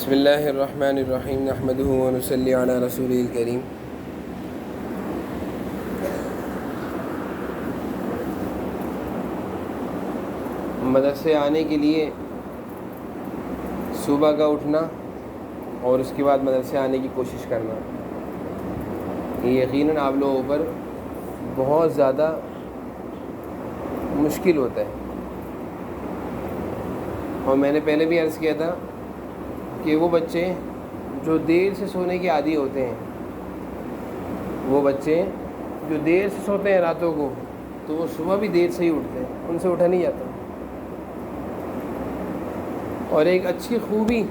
بسم اللہ الرحمن الرحیم نحمدہ ونصلی علی رسولہ الکریم۔ مدرسے آنے کے لیے صبح کا اٹھنا اور اس کے بعد مدرسے آنے کی کوشش کرنا، یہ یقیناً آپ لوگوں پر بہت زیادہ مشکل ہوتا ہے۔ اور میں نے پہلے بھی عرض کیا تھا کہ وہ بچے جو دیر سے سونے کے عادی ہوتے ہیں، وہ بچے جو دیر سے سوتے ہیں راتوں کو، تو وہ صبح بھی دیر سے ہی اٹھتے ہیں، ان سے اٹھا نہیں جاتا۔ اور ایک اچھی خوبی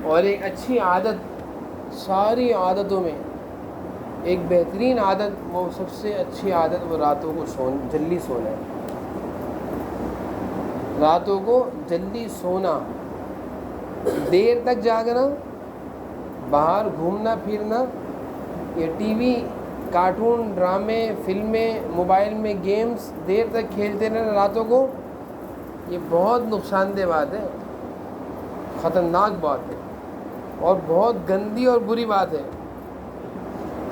اور ایک اچھی عادت، ساری عادتوں میں ایک بہترین عادت، وہ سب سے اچھی عادت، وہ راتوں کو جلدی سونا ہے۔ راتوں کو جلدی سونا، دیر تک جاگنا، باہر گھومنا پھرنا، یہ ٹی وی، کارٹون، ڈرامے، فلمیں، موبائل میں گیمز دیر تک کھیلتے رہنا راتوں کو، یہ بہت نقصان دہ بات ہے، خطرناک بات ہے اور بہت گندی اور بری بات ہے۔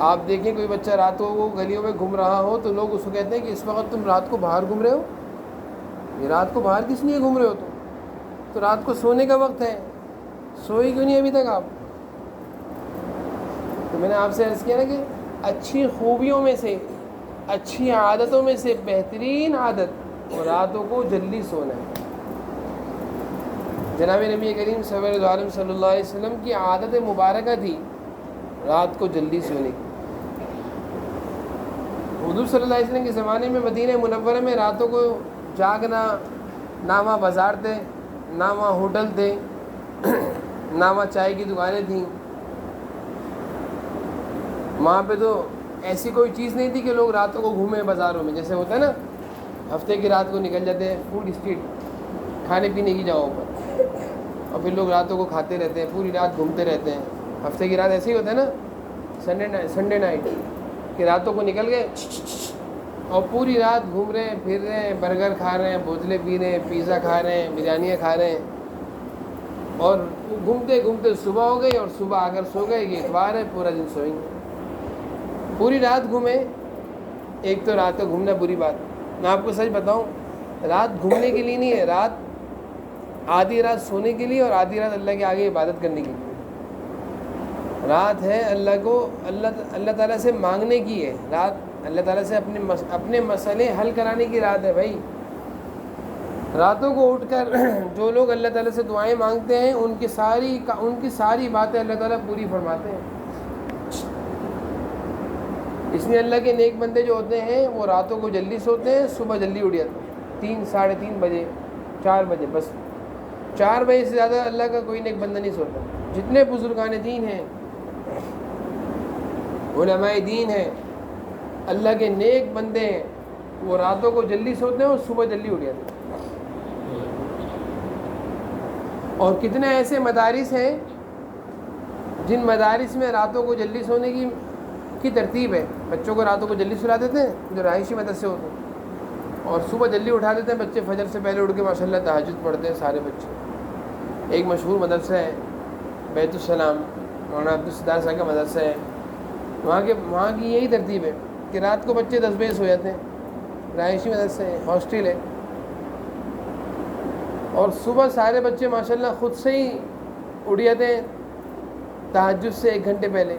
آپ دیکھیں کوئی بچہ راتوں کو گلیوں میں گھوم رہا ہو تو لوگ اس کو کہتے ہیں کہ اس وقت تم رات کو باہر گھوم رہے ہو، یہ رات کو باہر کس لیے گھوم رہے ہو تم؟ تو رات کو سونے کا وقت ہے، سوئی کیوں نہیں ابھی تک آپ؟ تو میں نے آپ سے عرض کیا نا کہ اچھی خوبیوں میں سے، اچھی عادتوں میں سے بہترین عادت وہ راتوں کو جلدی سونا ہے۔ جناب نبی کریم صلی اللہ علیہ وسلم کی عادت مبارکہ تھی رات کو جلدی سونے کی۔ حضور صلی اللہ علیہ وسلم کے زمانے میں مدینہ منورہ میں راتوں کو جاگنا، نہ وہاں بازار تھے، نہ وہاں ہوٹل تھے، نہ وہاں چائے کی دکانیں تھیں، وہاں پہ تو ایسی کوئی چیز نہیں تھی کہ لوگ راتوں کو گھومیں بازاروں میں، جیسے ہوتا ہے نا ہفتے کی رات کو نکل جاتے ہیں فوڈ اسٹریٹ کھانے پینے کی جگہوں پر، اور پھر لوگ راتوں کو کھاتے رہتے ہیں، پوری رات گھومتے رہتے ہیں۔ ہفتے کی رات ایسے ہی ہوتا ہے نا سنڈے نائٹ کہ راتوں کو نکل گئے اور پوری رات گھوم رہے ہیں، پھر رہے ہیں، برگر کھا رہے ہیں، بوتلیں پی رہے ہیں، پیزا کھا رہے ہیں، بریانیاں کھا رہے ہیں، اور گھومتے گھومتے صبح ہو گئی، اور صبح اگر سو گئے کہ اتوار ہے پورا دن سوئیں گے۔ پوری رات گھومیں، ایک تو رات کو گھومنا بری بات، میں آپ کو سچ بتاؤں، رات گھومنے کے لیے نہیں ہے، رات آدھی رات سونے کے لیے اور آدھی رات اللہ کے آگے عبادت کرنے کے لیے۔ رات ہے اللہ تعالیٰ سے مانگنے کی ہے، رات اللہ تعالیٰ سے اپنے مسئلے حل کرانے کی رات ہے بھائی۔ راتوں کو اٹھ کر جو لوگ اللہ تعالیٰ سے دعائیں مانگتے ہیں ان کی ساری باتیں اللہ تعالیٰ پوری فرماتے ہیں۔ اس لیے اللہ کے نیک بندے جو ہوتے ہیں وہ راتوں کو جلدی سوتے ہیں، صبح جلدی اٹھ جاتے ہیں، 3 ساڑھے 3 بجے، 4 بجے، بس 4 بجے سے زیادہ اللہ کا کوئی نیک بندہ نہیں سوتا۔ جتنے بزرگان دین ہیں، علماء دین ہیں، اللہ کے نیک بندے ہیں، وہ راتوں کو جلدی سوتے ہیں اور صبح جلدی اٹھ جاتے ہیں۔ اور کتنے ایسے مدارس ہیں جن مدارس میں راتوں کو جلدی سونے کی ترتیب ہے، بچوں کو راتوں کو جلدی سلا دیتے ہیں جو رہائشی مدرسے ہوتے ہیں، اور صبح جلدی اٹھا دیتے ہیں بچے، فجر سے پہلے اٹھ کے ماشاءاللہ تہجد پڑھتے ہیں سارے بچے۔ ایک مشہور مدرسہ ہے بیت السلام، مولانا عبدالستار صاحب کا مدرسہ ہے، وہاں کی یہی ترتیب ہے کہ رات کو بچے 10 بجے سو جاتے ہیں، رہائشی مدرسے ہے، ہاسٹل ہے، اور صبح سارے بچے ماشاءاللہ خود سے ہی اٹھ جاتے ہیں تہجد سے 1 گھنٹے پہلے،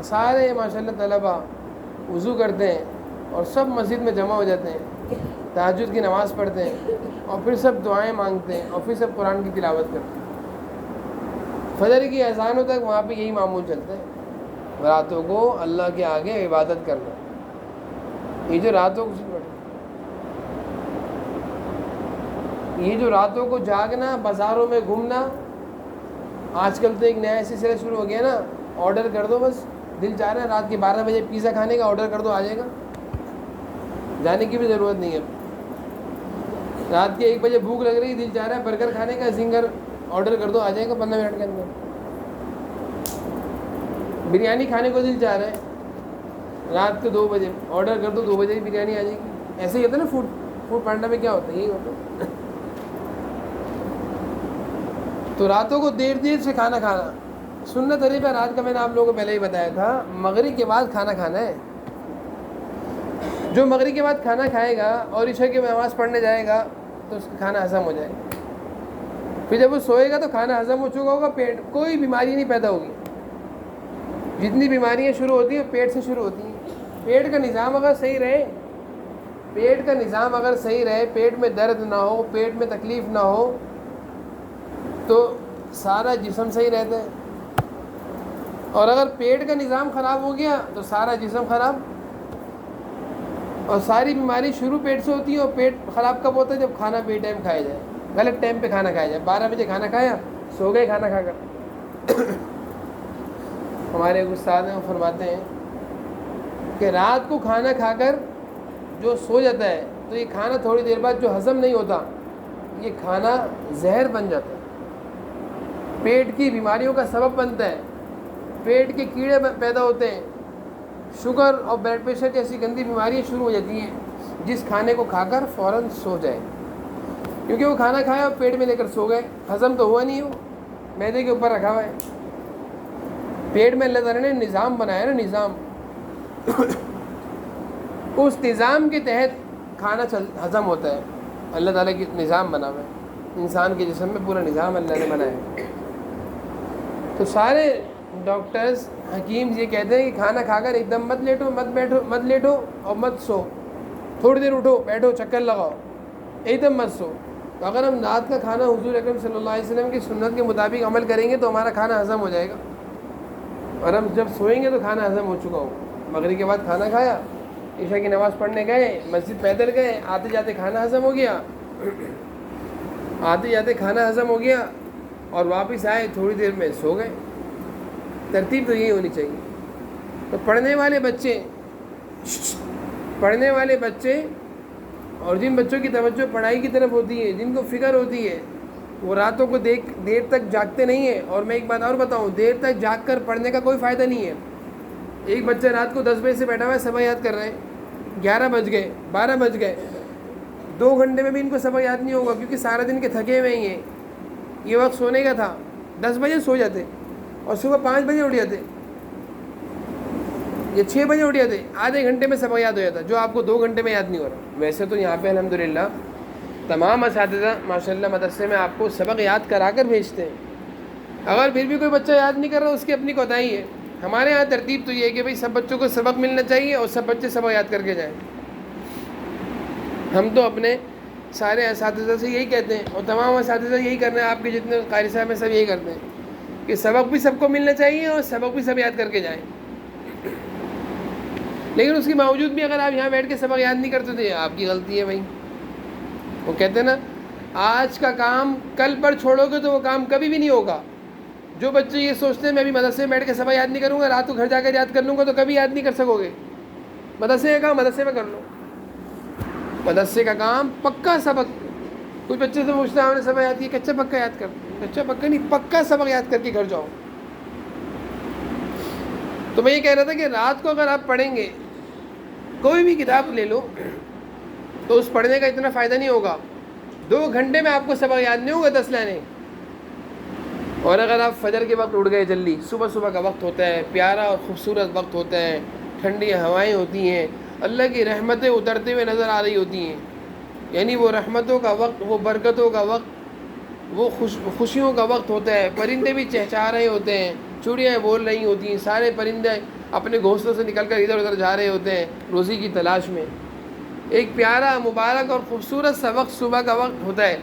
سارے ماشاءاللہ طلباء وضو کرتے ہیں اور سب مسجد میں جمع ہو جاتے ہیں، تہجد کی نماز پڑھتے ہیں، اور پھر سب دعائیں مانگتے ہیں، اور پھر سب قرآن کی تلاوت کرتے ہیں۔ فجر کی اذانوں تک وہاں پہ یہی معمول چلتا ہے، راتوں کو اللہ کے آگے عبادت کرنا۔ یہ جو راتوں کو جاگنا، بازاروں میں گھومنا، آج کل تو ایک نیا سلسلہ شروع ہو گیا نا، آرڈر کر دو، بس دل چاہ رہا ہے رات کے 12 بجے پیزا کھانے کا، آرڈر کر دو آ جائے گا، جانے کی بھی ضرورت نہیں ہے۔ رات کے 1 بجے بھوک لگ رہی، دل چاہ رہا ہے برگر کھانے کا، زنگر آرڈر کر دو آ جائے گا 15 منٹ کے اندر۔ بریانی کھانے کو دل چاہ رہا ہے، رات کے 2 بجے آرڈر کر دو، 2 بجے ہی بریانی آ جائے گی۔ ایسے ہی ہوتا ہے نا، فوڈ پانڈا میں کیا ہوتا ہے، یہی ہوتا ہے۔ تو راتوں کو دیر دیر سے کھانا کھانا سنت طریقہ رات کا میں نے آپ لوگوں کو پہلے ہی بتایا تھا، مغرب کے بعد کھانا کھانا ہے۔ جو مغرب کے بعد کھانا کھائے گا اور عشاء کی نماز پڑھنے جائے گا تو اس کا کھانا ہضم ہو جائے گا، پھر جب وہ سوئے گا تو کھانا ہضم ہو چکا ہوگا، پیٹ کوئی بیماری نہیں پیدا ہوگی۔ جتنی بیماریاں شروع ہوتی ہیں پیٹ سے شروع ہوتی ہیں۔ پیٹ کا نظام اگر صحیح رہے، پیٹ کا نظام اگر صحیح رہے، پیٹ میں درد نہ ہو، پیٹ میں تکلیف نہ ہو، تو سارا جسم صحیح رہتا ہے۔ اور اگر پیٹ کا نظام خراب ہو گیا تو سارا جسم خراب، اور ساری بیماری شروع پیٹ سے ہوتی ہے۔ اور پیٹ خراب کب ہوتا ہے؟ جب کھانا بے ٹائم کھایا جائے، غلط ٹائم پہ کھانا کھایا جائے۔ 12 بجے کھانا کھایا، سو گئے کھانا کھا کر۔ ہمارے ایک استاد ہیں وہ فرماتے ہیں کہ رات کو کھانا کھا کر جو سو جاتا ہے تو یہ کھانا تھوڑی دیر بعد جو ہضم نہیں ہوتا، یہ کھانا زہر بن جاتا ہے، پیٹ کی بیماریوں کا سبب بنتا ہے، پیٹ کے کیڑے پیدا ہوتے ہیں، شوگر اور بلڈ پریشر جیسی گندی بیماریاں شروع ہو جاتی ہیں جس کھانے کو کھا کر فوراً سو جائے، کیونکہ وہ کھانا کھایا اور پیٹ میں لے کر سو گئے، ہضم تو ہوا نہیں، ہو معدے کے اوپر رکھا ہوا ہے۔ پیٹ میں اللہ تعالیٰ نے نظام بنایا نا، نظام، اس نظام کے تحت کھانا ہضم ہوتا ہے۔ اللہ تعالیٰ کی نظام بنا ہوا ہے، انسان کے جسم میں پورا نظام اللہ نے بنایا ہے۔ تو سارے ڈاکٹرز حکیم یہ کہتے ہیں کہ کھانا کھا کر ایک دم مت لیٹو اور مت سو، تھوڑی دیر اٹھو بیٹھو چکر لگاؤ، ایک دم مت سو۔ تو اگر ہم رات کا کھانا حضور اکرم صلی اللہ علیہ وسلم کی سنت کے مطابق عمل کریں گے تو ہمارا کھانا ہضم ہو جائے گا، اور ہم جب سوئیں گے تو کھانا ہضم ہو چکا ہوگا۔ مغرب کے بعد کھانا کھایا، عشاء کی نماز پڑھنے گئے، مسجد پیدل گئے، آتے جاتے کھانا ہضم ہو گیا، آتے جاتے کھانا ہضم ہو گیا اور واپس آئے تھوڑی دیر میں سو گئے۔ ترتیب تو یہی ہونی چاہیے۔ تو پڑھنے والے بچے اور جن بچوں کی توجہ پڑھائی کی طرف ہوتی ہے، جن کو فکر ہوتی ہے، وہ راتوں کو دیر تک جاگتے نہیں ہیں۔ اور میں ایک بات اور بتاؤں، دیر تک جاگ کر پڑھنے کا کوئی فائدہ نہیں ہے۔ ایک بچہ رات کو 10 بجے سے بیٹھا ہوا ہے، سبق یاد کر رہے ہیں، 11 بج گئے، 12 بج گئے، 2 گھنٹے میں بھی ان کو سبق یاد نہیں ہوگا، کیونکہ سارا دن کے تھکے ہوئے ہی ہیں۔ یہ وقت سونے کا تھا، 10 بجے سو جاتے اور صبح 5 بجے اٹھ جاتے یا 6 بجے اٹھ جاتے، آدھے گھنٹے میں سبق یاد ہو جاتا، جو آپ کو 2 گھنٹے میں یاد نہیں ہو رہا۔ ویسے تو یہاں پہ الحمدللہ تمام اساتذہ ماشاءاللہ مدرسے میں آپ کو سبق یاد کرا کر بھیجتے ہیں۔ اگر پھر بھی کوئی بچہ یاد نہیں کر رہا، اس کی اپنی کوتاہی ہے۔ ہمارے یہاں ترتیب تو یہ ہے کہ بھئی سب بچوں کو سبق ملنا چاہیے اور سب بچے سبق یاد کر کے جائیں۔ ہم تو اپنے سارے اساتذہ سے یہی کہتے ہیں، اور تمام اساتذہ یہی کر رہے ہیں، آپ کے جتنے قاری صاحب ہیں سب یہی کرتے ہیں کہ سبق بھی سب کو ملنا چاہیے اور سبق بھی سب یاد کر کے جائیں۔ لیکن اس کے باوجود بھی اگر آپ یہاں بیٹھ کے سبق یاد نہیں کرتے تو یہ آپ کی غلطی ہے بھائی۔ وہ کہتے ہیں نا، آج کا کام کل پر چھوڑو گے تو وہ کام کبھی بھی نہیں ہوگا۔ جو بچے یہ سوچتے ہیں میں ابھی مدرسے میں بیٹھ کے سبق یاد نہیں کروں گا، رات کو گھر جا کر یاد کر لوں گا، تو کبھی یاد نہیں کر سکو گے۔ مدرسے کا کام مدرسے میں کر لو، مدرسے کا کام پکا سبق۔ کچھ بچے سے پوچھتا ہے ہم نے سبق یاد کیا، کچا پکا یاد کر، کچا پکا نہیں، پکا سبق یاد کر کے گھر جاؤ۔ تو میں یہ کہہ رہا تھا کہ رات کو اگر آپ پڑھیں گے، کوئی بھی کتاب لے لو، تو اس پڑھنے کا اتنا فائدہ نہیں ہوگا، 2 گھنٹے میں آپ کو سبق یاد نہیں ہوگا 10 لائنیں۔ اور اگر آپ فجر کے وقت اٹھ گئے جلدی، صبح کا وقت ہوتا ہے، پیارا اور خوبصورت وقت ہوتا ہے، ٹھنڈی ہوائیں ہوتی ہیں، اللہ کی رحمتیں اترتے ہوئے نظر آ رہی ہوتی ہیں، یعنی وہ رحمتوں کا وقت، وہ برکتوں کا وقت، وہ خوشیوں کا وقت ہوتا ہے، پرندے بھی چہچہا رہے ہوتے ہیں، چڑیاں بول رہی ہوتی ہیں، سارے پرندے اپنے گھونسلوں سے نکل کر ادھر ادھر جا رہے ہوتے ہیں روزی کی تلاش میں۔ ایک پیارا مبارک اور خوبصورت سا وقت صبح کا وقت ہوتا ہے۔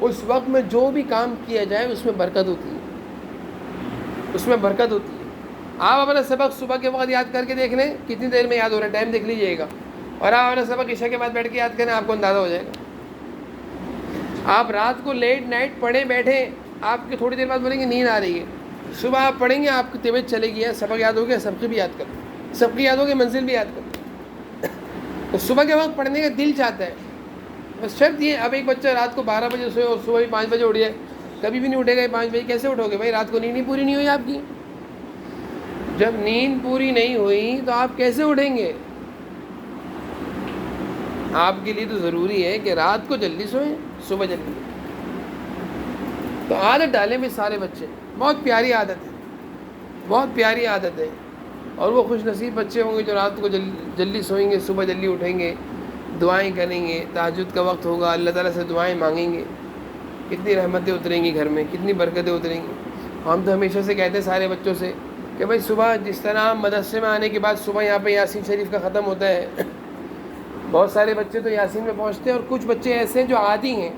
اس وقت میں جو بھی کام کیا جائے اس میں برکت ہوتی ہے، اس میں برکت ہوتی ہے۔ آپ اپنا سبق صبح کے وقت یاد کر کے دیکھ لیں کتنی دیر میں یاد ہو رہا ہے، ٹائم دیکھ لیجئے گا، اور آپ اپنا سبق عشاء کے بعد بیٹھ کے یاد کریں، آپ کو اندازہ ہو جائے گا۔ آپ رات کو لیٹ نائٹ پڑھیں بیٹھیں، آپ کی تھوڑی دیر بعد بولیں گے نیند آ رہی ہے، صبح آپ پڑھیں گے آپ کی طبیعت چلے گی، سبق یاد ہو گیا، سب کی بھی یاد کر، سب کی یاد ہو گئی، منزل بھی یاد کر۔ تو صبح کے وقت پڑھنے کا دل چاہتا ہے، بس شرط یہ، اب ایک بچہ رات کو 12 بجے سوئے اور صبح بھی 5 بجے اٹھ جائے، کبھی بھی نہیں اٹھے گا۔ 5 بجے کیسے اٹھو گے بھائی؟ رات کو نیند نہیں پوری نہیں ہوئی آپ کی۔ جب نیند پوری نہیں ہوئی تو آپ کیسے اٹھیں گے؟ آپ کے لیے تو ضروری ہے کہ رات کو جلدی سوئیں، صبح جلدی۔ تو عادت ڈالیں بھی سارے بچے، بہت پیاری عادت ہے، بہت پیاری عادت ہے. اور وہ خوش نصیب بچے ہوں گے جو رات کو جلدی سوئیں گے، صبح جلدی اٹھیں گے، دعائیں کریں گے، تہجد کا وقت ہوگا اللہ تعالیٰ سے دعائیں مانگیں گے. کتنی رحمتیں اتریں گی گھر میں، کتنی برکتیں اتریں گی. ہم تو ہمیشہ سے کہتے ہیں سارے بچوں سے کہ بھائی صبح جس طرح ہم مدرسے میں آنے کے بعد صبح یہاں پہ یاسین شریف کا ختم ہوتا ہے، بہت سارے بچے تو یاسین میں پہنچتے ہیں، اور کچھ بچے ایسے ہیں جو عادی ہیں،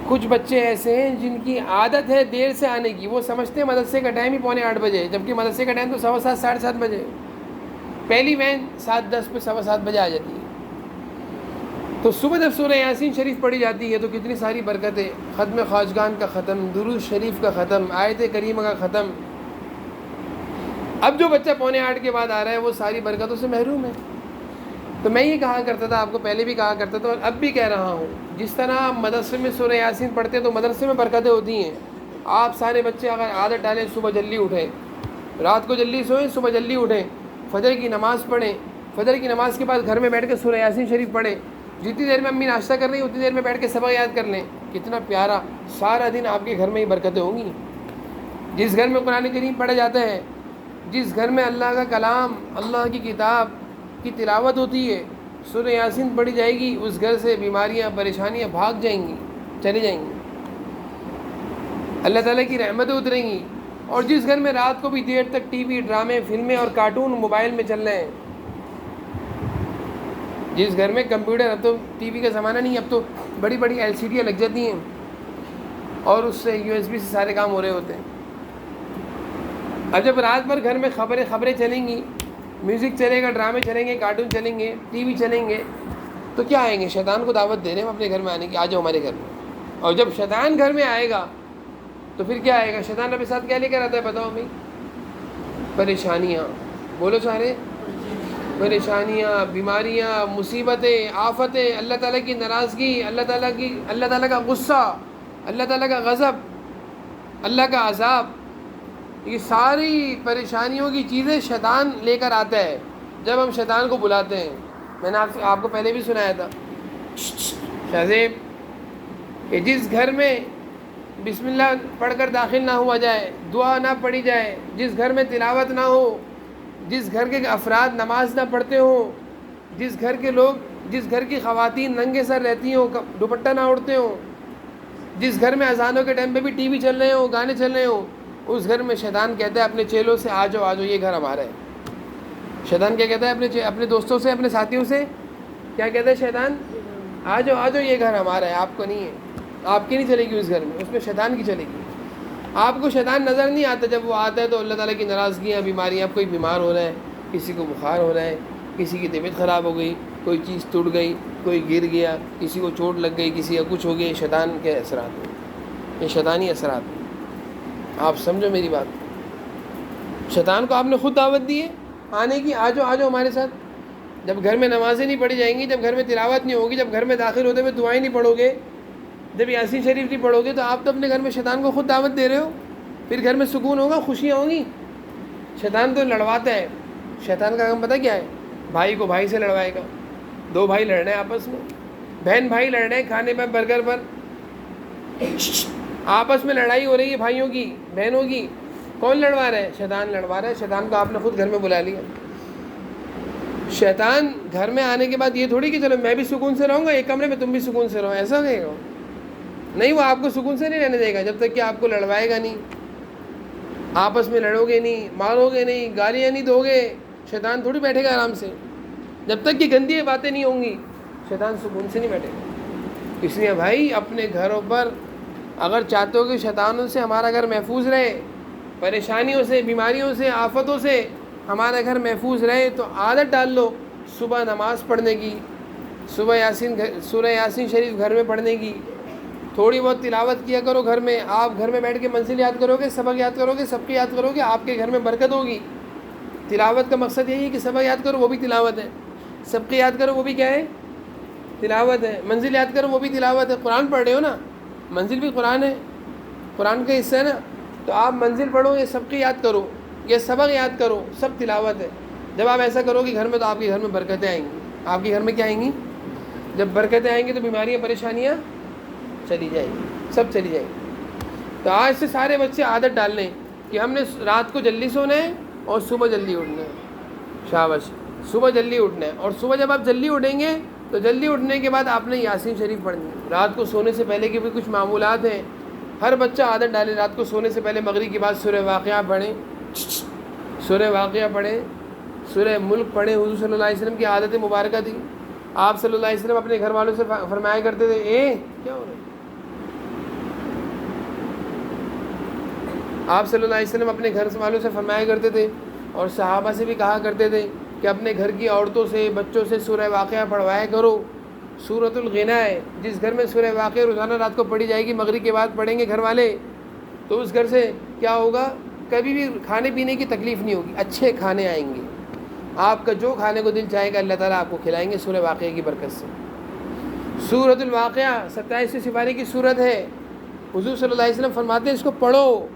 کچھ بچے ایسے ہیں جن کی عادت ہے دیر سے آنے کی. وہ سمجھتے ہیں مدرسے کا ٹائم ہی 7:45 بجے، جبکہ مدرسے کا ٹائم تو 7:15 7:30 بجے. پہلی وین 7:10 پہ 7:15 بجے آ جاتی ہے. تو صبح جب سورہ یاسین شریف پڑھی جاتی ہے تو کتنی ساری برکتیں، ختم خواجگان کا ختم، درود شریف کا ختم، آیت کریمہ کا ختم. اب جو بچہ 7:45 کے بعد آ رہا ہے وہ ساری برکتوں سے محروم ہے. تو میں یہ کہا کرتا تھا، آپ کو پہلے بھی کہا کرتا تھا اور اب بھی کہہ رہا ہوں، جس طرح آپ مدرسے میں سورہ یاسین پڑھتے ہیں تو مدرسے میں برکتیں ہوتی ہیں. آپ سارے بچے اگر عادت ڈالیں صبح جلدی اٹھیں، رات کو جلدی سوئیں، صبح جلدی اٹھیں، فجر کی نماز پڑھیں، فجر کی نماز کے بعد گھر میں بیٹھ کے سورہ یاسین شریف پڑھیں. جتنی دیر میں امی ناشتہ کر رہی ہیں اتنی دیر میں بیٹھ کے سبق یاد کر لیں. کتنا پیارا سارا دن آپ کے گھر میں ہی برکتیں ہوں گی. جس گھر میں قرآن کریم پڑھا جاتا ہے، جس گھر میں اللہ کا کلام، اللہ کی کتاب کی تلاوت ہوتی ہے، سورہ یاسین پڑھی جائے گی، اس گھر سے بیماریاں پریشانیاں بھاگ جائیں گی، چلی جائیں گی، اللہ تعالیٰ کی رحمتیں اتریں گی. اور جس گھر میں رات کو بھی دیر تک ٹی وی، ڈرامے، فلمیں اور کارٹون موبائل میں چل رہے ہیں، جس گھر میں کمپیوٹر، اب تو ٹی وی کا زمانہ نہیں، اب تو بڑی بڑی LCD لگ جاتی ہیں اور اس سے USB سے سارے کام ہو رہے ہوتے ہیں. اب جب رات بھر گھر میں خبریں چلیں گی، میوزک چلے گا، ڈرامے چلیں گے، کارٹون چلیں گے، ٹی وی چلیں گے، تو کیا آئیں گے؟ شیطان کو دعوت دے رہے ہیں ہم اپنے گھر میں آنے کی، آ جاؤ ہمارے گھر میں. اور جب شیطان گھر میں آئے گا تو پھر کیا آئے گا؟ شیطان اپنے ساتھ کیا لے کر آتا ہے بتاؤ بھائی؟ پریشانیاں. بولو سارے، پریشانیاں، بیماریاں، مصیبتیں، آفتیں، اللہ تعالیٰ کی ناراضگی، اللہ تعالیٰ کا غصہ، اللہ تعالیٰ کا غضب، اللہ کا عذاب. یہ ساری پریشانیوں کی چیزیں شیطان لے کر آتا ہے جب ہم شیطان کو بلاتے ہیں. میں نے آپ کو پہلے بھی سنایا تھا شہزیب کہ جس گھر میں بسم اللہ پڑھ کر داخل نہ ہوا جائے، دعا نہ پڑھی جائے، جس گھر میں تلاوت نہ ہو، جس گھر کے افراد نماز نہ پڑھتے ہوں، جس گھر کی خواتین ننگے سر رہتی ہوں، دوپٹہ نہ اوڑھتے ہوں، جس گھر میں اذانوں کے ٹائم پہ بھی ٹی وی چل رہے ہوں، گانے چل رہے ہوں، اس گھر میں شیطان کہتا ہے اپنے چیلوں سے آ جاؤ یہ گھر ہمارا ہے. شیطان کیا کہتا ہے اپنے دوستوں سے، اپنے ساتھیوں سے کیا کہتا ہے شیطان؟ آ جاؤ یہ گھر ہمارا ہے، آپ کو نہیں ہے، آپ کی نہیں چلے گی اس گھر میں، اس میں شیطان کی چلے گی. آپ کو شیطان نظر نہیں آتا، جب وہ آتا ہے تو اللہ تعالیٰ کی ناراضگیاں، بیماریاں، کوئی بیمار ہو رہا ہے، کسی کو بخار ہو رہا ہے، کسی کی طبیعت خراب ہو گئی، کوئی چیز ٹوٹ گئی، کوئی گر گیا، کسی کو چوٹ لگ گئی، کسی کا کچھ ہو گیا، شیطان کے اثرات ہیں، یہ شیطانی اثرات ہیں. آپ سمجھو میری بات. شیطان کو آپ نے خود دعوت دی ہے آنے کی، آ جاؤ ہمارے ساتھ. جب گھر میں نمازیں نہیں پڑھی جائیں گی، جب گھر میں تلاوت نہیں ہوگی، جب گھر میں داخل ہوتے ہوئے دعائیں نہیں پڑھو گے، جب یاسین شریف نہیں پڑھو گے، تو آپ تو اپنے گھر میں شیطان کو خود دعوت دے رہے ہو. پھر گھر میں سکون ہوگا، خوشیاں ہوں گی. شیطان تو لڑواتا ہے. شیطان کا کام پتہ کیا ہے؟ بھائی کو بھائی سے لڑوائے گا. 2 بھائی لڑ رہے ہیں آپس میں، بہن بھائی لڑ رہے ہیں کھانے پر، برگر پر، آپس میں لڑائی ہو رہی ہے بھائیوں کی، بہنوں کی. کون لڑوا رہا ہے؟ شیطان لڑوا رہا ہے. شیطان کو آپ نے خود گھر میں بلا لیا. شیطان گھر میں آنے کے بعد یہ تھوڑی کہ چلو میں بھی سکون سے رہوں گا ایک کمرے میں، تم بھی سکون سے رہو، ایسا کہے گا نہیں. وہ آپ کو سکون سے نہیں رہنے دے گا جب تک کہ آپ کو لڑوائے گا نہیں، آپس میں لڑو گے نہیں، مارو گے نہیں، گالیاں نہیں دو گے. شیطان تھوڑی بیٹھے گا آرام سے. جب تک کہ گندی باتیں نہیں ہوں گی شیطان سکون سے نہیں بیٹھے گا. اس لیے بھائی اپنے گھروں پر اگر چاہتے ہو کہ شیطانوں سے ہمارا گھر محفوظ رہے، پریشانیوں سے، بیماریوں سے، آفتوں سے ہمارا گھر محفوظ رہے، تو عادت ڈال لو صبح نماز پڑھنے کی، صبح سورہ یاسین شریف گھر میں پڑھنے کی. تھوڑی بہت تلاوت کیا کرو گھر میں. آپ گھر میں بیٹھ کے منزل یاد کرو گے، سبق یاد کرو گے، سب کے یاد کرو گے، آپ کے گھر میں برکت ہوگی. تلاوت کا مقصد یہی ہے کہ سبق یاد کرو، وہ بھی تلاوت ہے. سب کے یاد کرو، وہ بھی کیا ہے؟ تلاوت ہے. منزل یاد کرو، وہ بھی تلاوت ہے. قرآن پڑھ رہے ہو نا، منزل بھی قرآن ہے، قرآن کا حصہ ہے نا. تو آپ منزل پڑھو، یہ سب کی یاد کرو، یہ سبق یاد کرو، سب تلاوت ہے. جب آپ ایسا کرو گے گھر میں تو آپ کے گھر میں برکتیں آئیں گی. آپ کے گھر میں کیا آئیں گی؟ جب برکتیں آئیں گی تو بیماریاں، پریشانیاں چلی جائیں گی، سب چلی جائیں گی. تو آج سے سارے بچے عادت ڈال لیں کہ ہم نے رات کو جلدی سونا ہے اور صبح جلدی اٹھنا ہے. شاباش. صبح جلدی اٹھنا ہے, اور صبح جب آپ جلدی اٹھیں گے تو جلدی اٹھنے کے بعد آپ نے یاسین شریف پڑھنی ہے. رات کو سونے سے پہلے کے بھی کچھ معمولات ہیں, ہر بچہ عادت ڈالے رات کو سونے سے پہلے مغرب کے بعد سورہ واقعہ پڑھیں, سورہ واقعہ پڑھیں, سورہ ملک پڑھیں. حضور صلی اللہ علیہ وسلم کی عادت مبارکہ تھی. آپ صلی اللہ علیہ وسلم اپنے گھر والوں سے فرمایا کرتے تھے, کیا ہو رہا ہے, آپ صلی اللہ علیہ وسلم اپنے گھر والوں سے فرمایا کرتے تھے اور صحابہ سے بھی کہا کرتے تھے کہ اپنے گھر کی عورتوں سے بچوں سے سورہ واقعہ پڑھوایا کرو. سورۃ الغنا ہے, جس گھر میں سورہ واقعہ روزانہ رات کو پڑھی جائے گی, مغرب کے بعد پڑھیں گے گھر والے, تو اس گھر سے کیا ہوگا, کبھی بھی کھانے پینے کی تکلیف نہیں ہوگی, اچھے کھانے آئیں گے. آپ کا جو کھانے کو دل چاہے گا اللہ تعالیٰ آپ کو کھلائیں گے سورہ واقعہ کی برکت سے. سورۃ الواقعہ 27 سپارے کی سورت ہے. حضور صلی اللہ علیہ وسلم فرماتے ہیں اس کو پڑھو.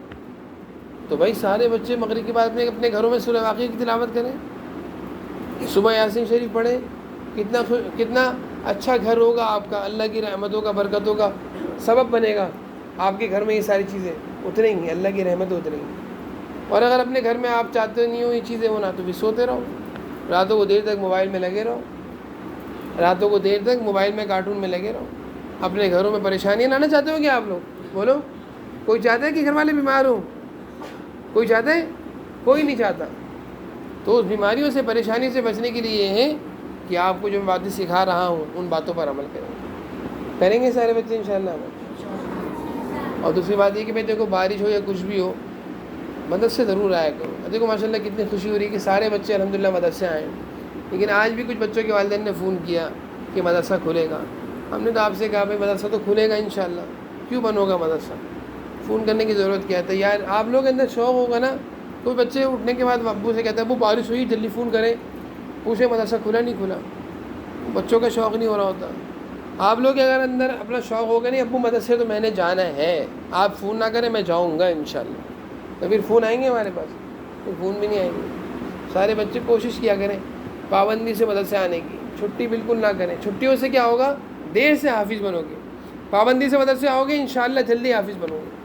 تو بھائی سارے بچے مغرب کے بعد میں اپنے گھروں میں سورہ واقعہ کی تلاوت کریں, صبح یاسین شریف پڑھیں. کتنا اچھا گھر ہوگا آپ کا, اللہ کی رحمتوں کا برکتوں کا سبب بنے گا. آپ کے گھر میں یہ ساری چیزیں اتریں گی, اللہ کی رحمتیں اتریں گی. اور اگر اپنے گھر میں آپ چاہتے نہیں ہو یہ چیزیں ہونا, تو بھی سوتے رہو, راتوں کو دیر تک موبائل میں لگے رہو, راتوں کو دیر تک موبائل میں کارٹون میں لگے رہو. اپنے گھروں میں پریشانیاں لانا چاہتے ہو کیا آپ لوگ؟ بولو. کوئی چاہتا ہے کہ گھر والے بیمار ہوں؟ کوئی چاہتا ہے؟ کوئی نہیں چاہتا. تو اس بیماریوں سے پریشانی سے بچنے کے لیے یہ ہے کہ آپ کو جو میں باتیں سکھا رہا ہوں ان باتوں پر عمل کریں گے سارے بچے انشاءاللہ. اور دوسری بات یہ کہ بھائی دیکھو بارش ہو یا کچھ بھی ہو, مدرسے ضرور آیا کرو. دیکھو ماشاءاللہ کتنی خوشی ہو رہی ہے کہ سارے بچے الحمدللہ مدرسے آئے ہیں. لیکن آج بھی کچھ بچوں کے والدین نے فون کیا کہ مدرسہ کھلے گا. ہم نے تو آپ سے کہا بھائی مدرسہ تو کھلے گا انشاءاللہ, کیوں بند ہوگا مدرسہ, فون کرنے کی ضرورت کیا ہے. تیار آپ لوگ کے اندر شوق ہوگا نا. کوئی بچے اٹھنے کے بعد ابو سے کہتے ہیں ابو بارش ہوئی جلدی فون کریں, پوچھیں مدرسہ کھلا نہیں کھلا. بچوں کا شوق نہیں ہو رہا ہوتا. آپ لوگ کے اگر اندر اپنا شوق ہوگا نہیں ابو مدرسے تو میں نے جانا ہے, آپ فون نہ کریں میں جاؤں گا انشاءاللہ, تو پھر فون آئیں گے ہمارے پاس؟ تو فون بھی نہیں آئیں گے. سارے بچے کوشش کیا کریں پابندی سے مدرسے آنے کی, چھٹی بالکل نہ کریں. چھٹیوں سے کیا ہوگا, دیر سے حافظ بنو گے. پابندی سے مدرسے آؤ گے انشاءاللہ جلدی حافظ بنو گے.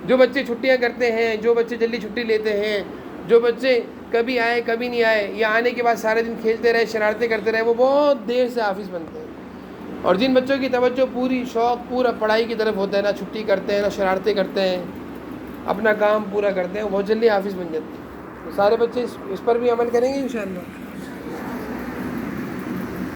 جو بچے چھٹیاں کرتے ہیں, جو بچے جلدی چھٹی لیتے ہیں, جو بچے کبھی آئے کبھی نہیں آئے, یا آنے کے بعد سارے دن کھیلتے رہے شرارتیں کرتے رہے, وہ بہت دیر سے حافظ بنتے ہیں. اور جن بچوں کی توجہ پوری شوق پورا پڑھائی کی طرف ہوتا ہے, نہ چھٹی کرتے ہیں نہ شرارتیں کرتے ہیں, اپنا کام پورا کرتے ہیں, وہ بہت جلدی حافظ بن جاتے ہیں. تو سارے بچے اس پر بھی عمل کریں گے انشاءاللہ.